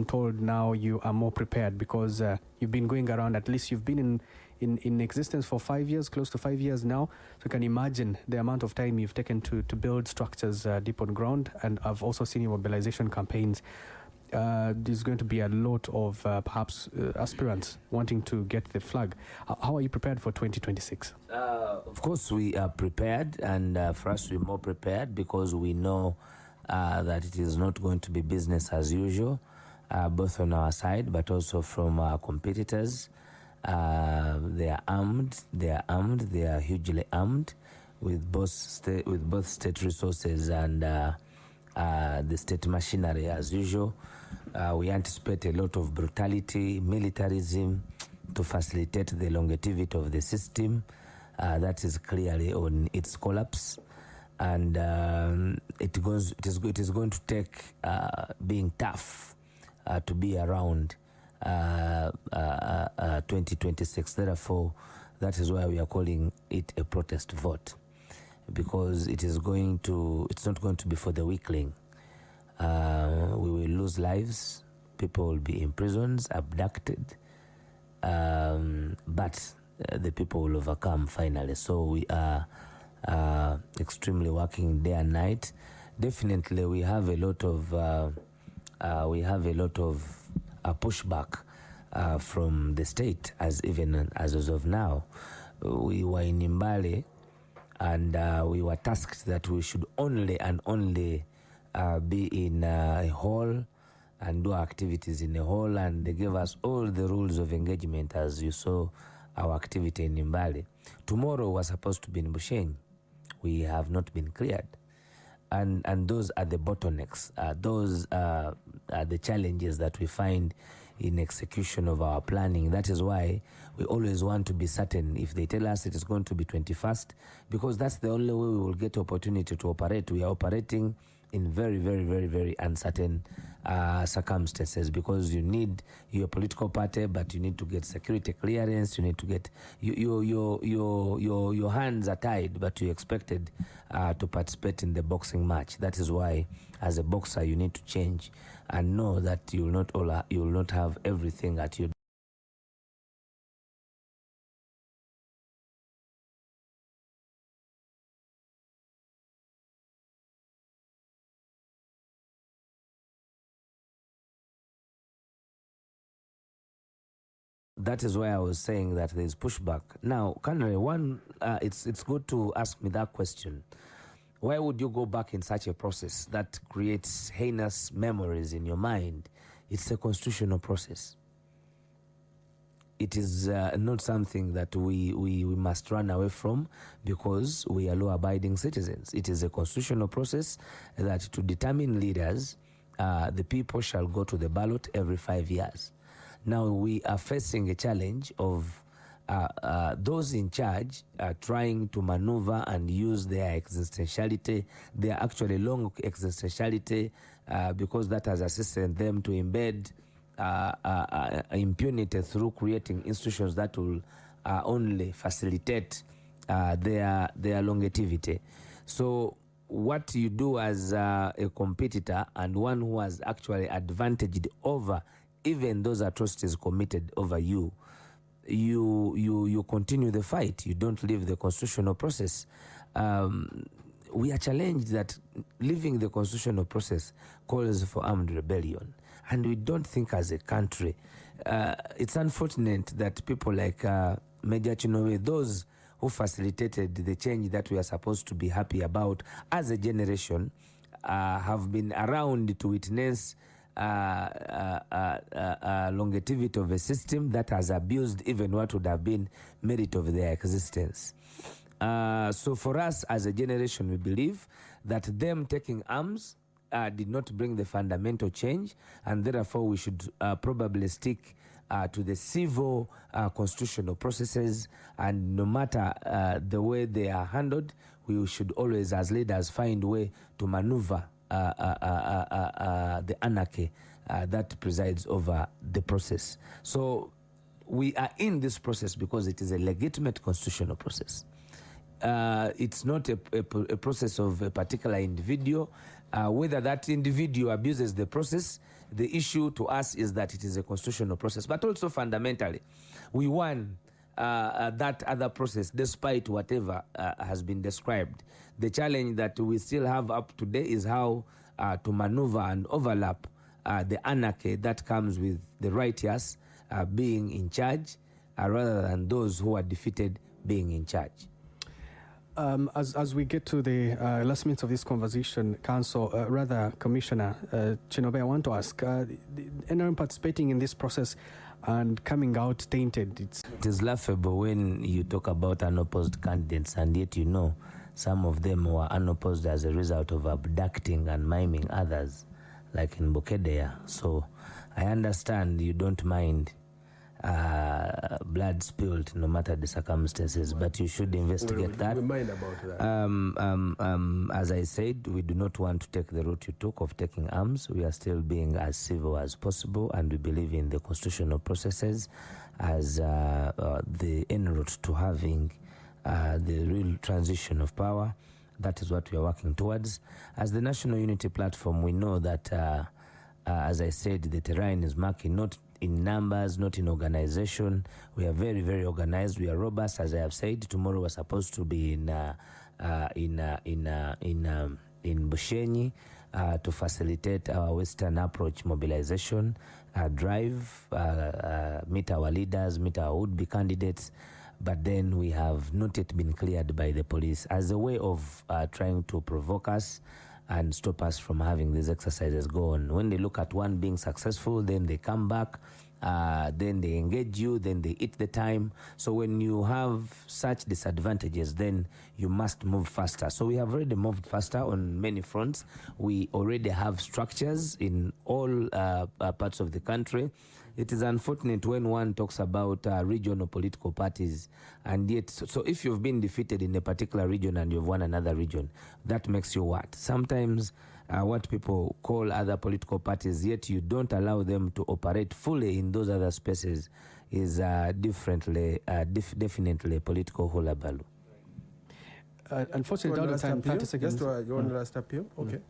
I'm told now you are more prepared because you've been going around, at least you've been in existence for 5 years, close to 5 years now. So you can imagine the amount of time you've taken to build structures deep on ground. And I've also seen your mobilization campaigns. There's going to be a lot of perhaps aspirants wanting to get the flag. How are you prepared for 2026? Of course, we are prepared, and for us, we're more prepared because we know that it is not going to be business as usual, both on our side, but also from our competitors. They are armed, they are hugely armed with both state resources and the state machinery as usual. We anticipate a lot of brutality, militarism to facilitate the longevity of the system. That is clearly on its collapse. And it is going to take being tough to be around 2026. Therefore, that is why we are calling it a protest vote, because it's not going to be for the weakling. We will lose lives, people will be imprisoned, abducted, but the people will overcome finally. So we are extremely working day and night. Definitely, we have a lot of pushback from the state, as of now. We were in Mbale, and we were tasked that we should only be in a hall and do activities in a hall, and they gave us all the rules of engagement as you saw our activity in Mbale. Tomorrow was supposed to be in Bushenyi. We have not been cleared. And those are the bottlenecks. Those are the challenges that we find in execution of our planning. That is why we always want to be certain. If they tell us it is going to be 21st, because that's the only way we will get opportunity to operate. We are operating in very, very, very, very uncertain circumstances, because you need your political party, but you need to get security clearance. You need to get your hands are tied, but you're expected to participate in the boxing match. That is why, as a boxer, you need to change and know that you will not have everything at your. That is why I was saying that there is pushback. Now, Colonel, it's good to ask me that question. Why would you go back in such a process that creates heinous memories in your mind? It's a constitutional process. It is not something that we must run away from because we are law-abiding citizens. It is a constitutional process that to determine leaders, the people shall go to the ballot every 5 years. Now we are facing a challenge of those in charge trying to maneuver and use their existentiality, their actually long existentiality, because that has assisted them to embed impunity through creating institutions that will only facilitate their longevity. So what you do as a competitor and one who has actually advantaged over even those atrocities committed over you, you continue the fight. You don't leave the constitutional process. We are challenged that leaving the constitutional process calls for armed rebellion. And we don't think as a country. It's unfortunate that people like Major Chinowe, those who facilitated the change that we are supposed to be happy about as a generation, have been around to witness longevity of a system that has abused even what would have been merit of their existence. So for us as a generation, we believe that them taking arms did not bring the fundamental change, and therefore we should probably stick to the civil constitutional processes, and no matter the way they are handled, we should always as leaders find a way to maneuver the anarchy that presides over the process. So we are in this process because it is a legitimate constitutional process. it's not a process of a particular individual. Whether that individual abuses the process, the issue to us is that it is a constitutional process. But also fundamentally, we won that other process despite whatever has been described. The challenge that we still have up today is how to maneuver and overlap the anarchy that comes with the righteous being in charge rather than those who are defeated being in charge. As we get to the last minutes of this conversation, Commissioner Chinobe, I want to ask, the NRM participating in this process and coming out tainted. It is laughable when you talk about unopposed candidates, and yet you know some of them were unopposed as a result of abducting and miming others, like in Bokedea. So I understand you don't mind blood spilled no matter the circumstances, but you should investigate that. We mind about that. As I said, we do not want to take the route you took of taking arms. We are still being as civil as possible, and we believe in the constitutional processes as the en route to having the real transition of power. That is what we are working towards. As the National Unity Platform, we know that, as I said, the terrain is marking not in numbers, not in organization. We are very, very organized. We are robust, as I have said. Tomorrow we're supposed to be in Bushenyi to facilitate our Western approach mobilization drive, meet our leaders, meet our would-be candidates. But then we have not yet been cleared by the police as a way of trying to provoke us and stop us from having these exercises go on. When they look at one being successful, then they come back, then they engage you, then they eat the time. So when you have such disadvantages, then you must move faster. So we have already moved faster on many fronts. We already have structures in all parts of the country. It is unfortunate when one talks about regional political parties, and yet, so if you've been defeated in a particular region and you've won another region, that makes you what? Sometimes what people call other political parties, yet you don't allow them to operate fully in those other spaces, is definitely a political hullabaloo. Unfortunately, out of time, 30 seconds. You want to last appeal? Okay.